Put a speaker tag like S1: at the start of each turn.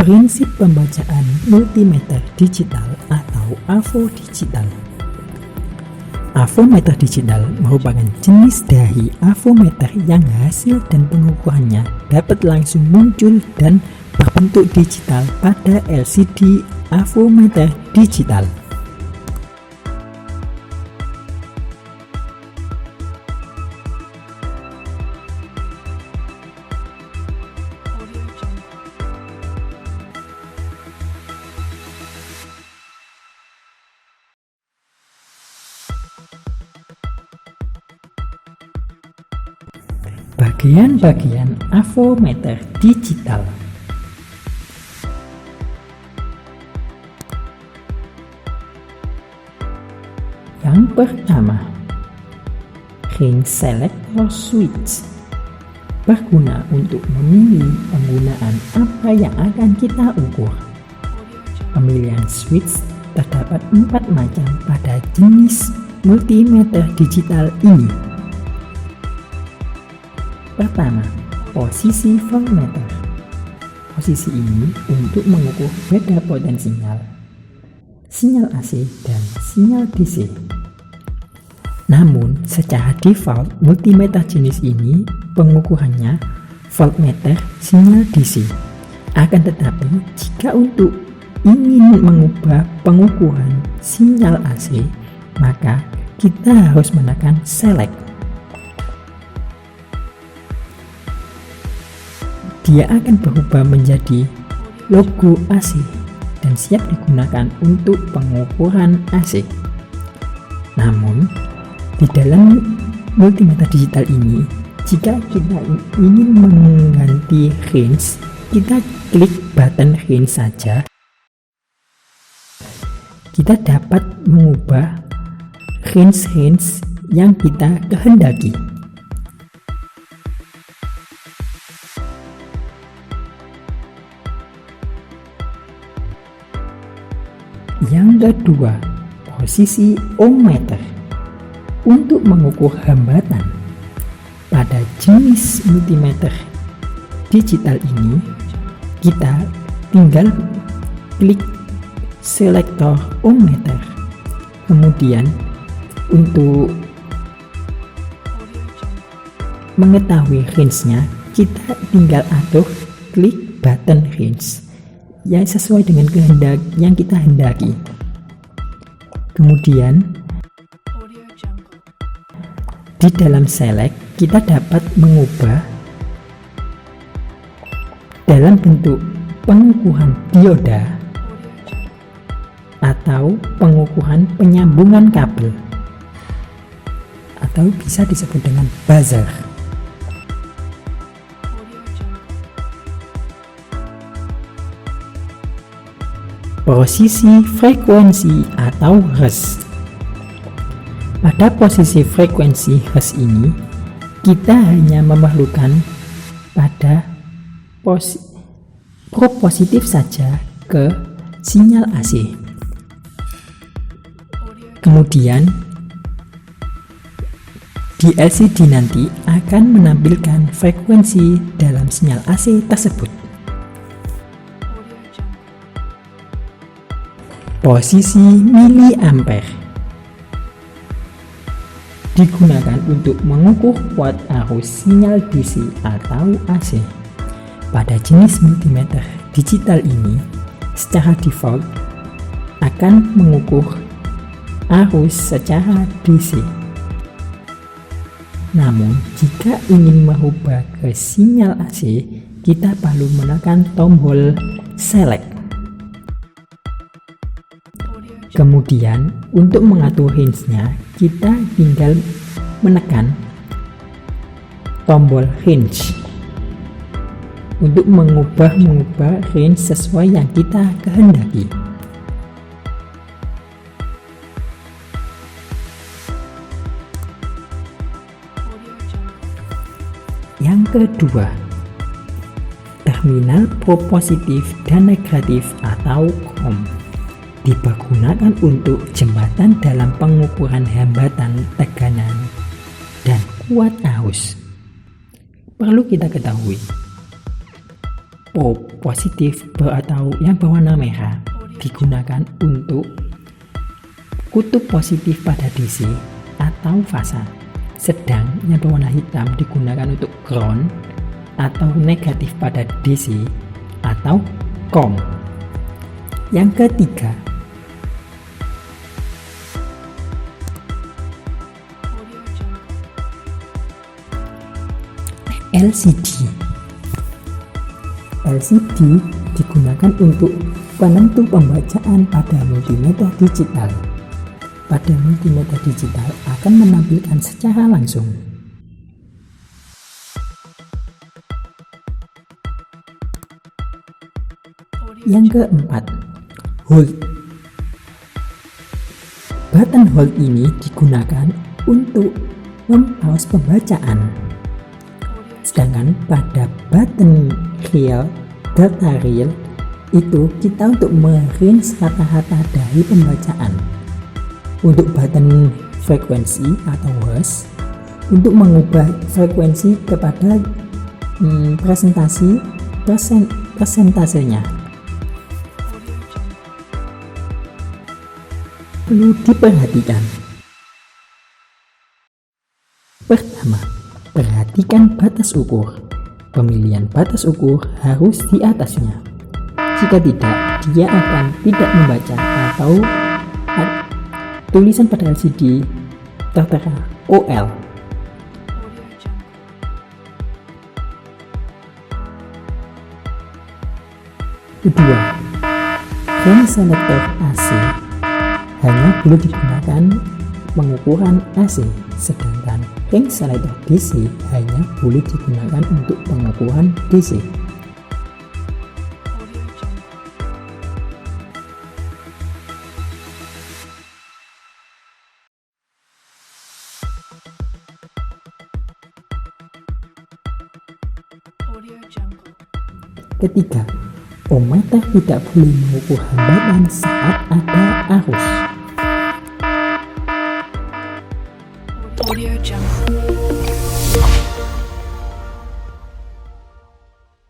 S1: Prinsip pembacaan multimeter digital atau AVO digital. Avometer digital merupakan jenis dari avometer yang hasil dan pengukurannya dapat langsung muncul dan berbentuk digital pada LCD avometer digital. Bagian-bagian avometer digital. Yang pertama, range selector switch berguna untuk memilih penggunaan apa yang akan kita ukur. Pemilihan switch terdapat 4 macam pada jenis multimeter digital ini. Pertama, posisi voltmeter. Posisi ini untuk mengukur beda potensial sinyal AC dan sinyal DC. Namun, secara default multimeter jenis ini pengukurannya voltmeter sinyal DC. Akan tetapi, jika untuk ingin mengubah pengukuran sinyal AC, maka kita harus menekan select. Dia akan berubah menjadi logo AC dan siap digunakan untuk pengukuran AC. Namun, di dalam multimeter digital ini, jika kita ingin mengganti range, kita klik button range saja. Kita dapat mengubah range yang kita kehendaki. Yang kedua, posisi ohmmeter untuk mengukur hambatan. Pada jenis multimeter digital ini, kita tinggal klik selektor ohmmeter. Kemudian untuk mengetahui range-nya, kita tinggal atur klik button range yang sesuai dengan kehendak yang kita hendaki. Kemudian di dalam select kita dapat mengubah dalam bentuk pengukuran dioda atau pengukuran penyambungan kabel, atau bisa disebut dengan buzzer. Posisi frekuensi atau hertz. Pada posisi frekuensi hertz ini, kita hanya memerlukan pada positif saja ke sinyal AC. Kemudian di LCD nanti akan menampilkan frekuensi dalam sinyal AC tersebut. Posisi miliampere digunakan untuk mengukur kuat arus sinyal DC atau AC. Pada jenis multimeter digital ini, secara default akan mengukur arus secara DC. Namun, jika ingin merubah ke sinyal AC, kita perlu menekan tombol select. Kemudian untuk mengatur range-nya, kita tinggal menekan tombol range untuk mengubah range sesuai yang kita kehendaki. Yang kedua, terminal pro positif dan negatif atau COM. Dipergunakan untuk jembatan dalam pengukuran hambatan tekanan dan kuat arus. Perlu kita ketahui, O positif atau yang berwarna merah digunakan untuk kutub positif pada DC atau fasa, sedang yang berwarna hitam digunakan untuk ground atau negatif pada DC atau COM. Yang ketiga, LCD. LCD digunakan untuk penentu pembacaan pada multimeter digital. Pada multimeter digital akan menampilkan secara langsung. Yang keempat, hold. Button hold ini digunakan untuk mempause pembacaan. Sedangkan pada button real, data real itu kita untuk merange rata-rata dari pembacaan. Untuk button frekuensi atau hash untuk mengubah frekuensi kepada persentasenya. Perlu diperhatikan. Pertama, perhatikan batas ukur. Pemilihan batas ukur harus di atasnya. Jika tidak, dia akan tidak membaca atau tulisan pada LCD tertera OL. Kedua, range selector AC hanya boleh digunakan pengukuran AC, sedangkan range selector DC hanya boleh digunakan untuk pengukuran DC. Ketiga, ohmmeter tidak boleh mengukur hambatan saat ada arus.